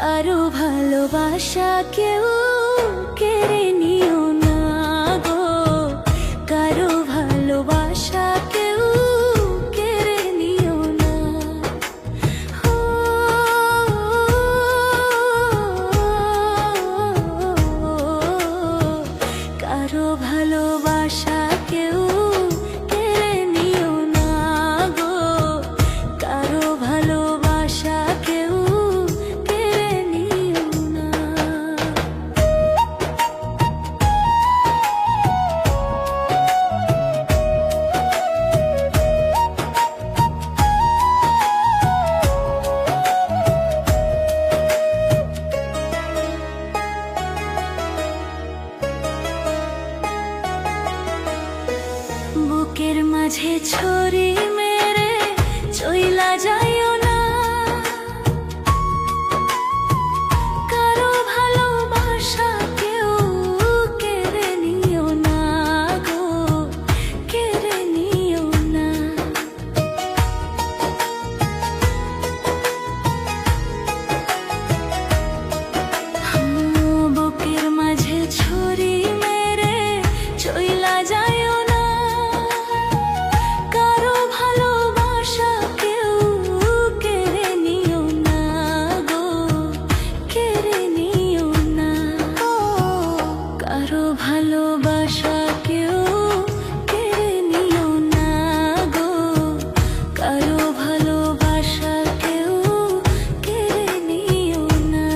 কারো ভালোবাসা কেউ কেড়ে নিও না গো, কারো ভালোবাসা কেউ কেড়ে নিও না। ও, কারো ভালোবাসা কেউ কেড়ে নিও না গো, কারো ভালোবাসা কেউ কেড়ে নিও না। বুকের মাঝে ছড়ি মেরে চইলা যাইও না, কারো ভালোবাসা কেউ কেড়ে নিও না গো, কেড়ে নিও না। বুকের মাঝে ছড়ি মেরে চইলা যাইও না, কারো ভালোবাসা কেউ কেড়ে নিও না গো, কেড়ে নিও না। কারো ভালোবাসা কেউ কেড়ে নিও না গো, কারো ভালোবাসা কেউ কেড়ে নিও না।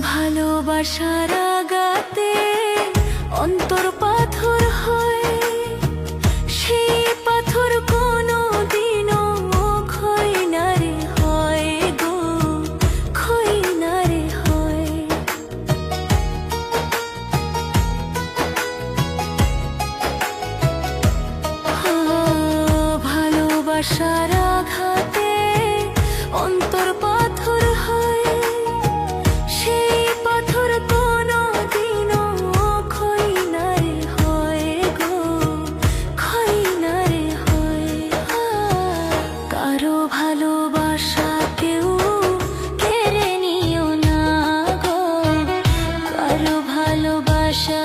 ভালোবাসার আঘাতে অন্তর পাথর হয়, সেই পাথর কোনো দিনও ক্ষয় না রে হয় গো, ক্ষয় না রে হয়। ভালোবাসার আঘাতে অন্তর পাথর হয়, সেই পাথর কোনো দিনও ক্ষয় না রে হয় গো, ক্ষয় না রে হয়। কারো ভালোবাসা কেউ কেড়ে নিও না গো, কারো ভালোবাসা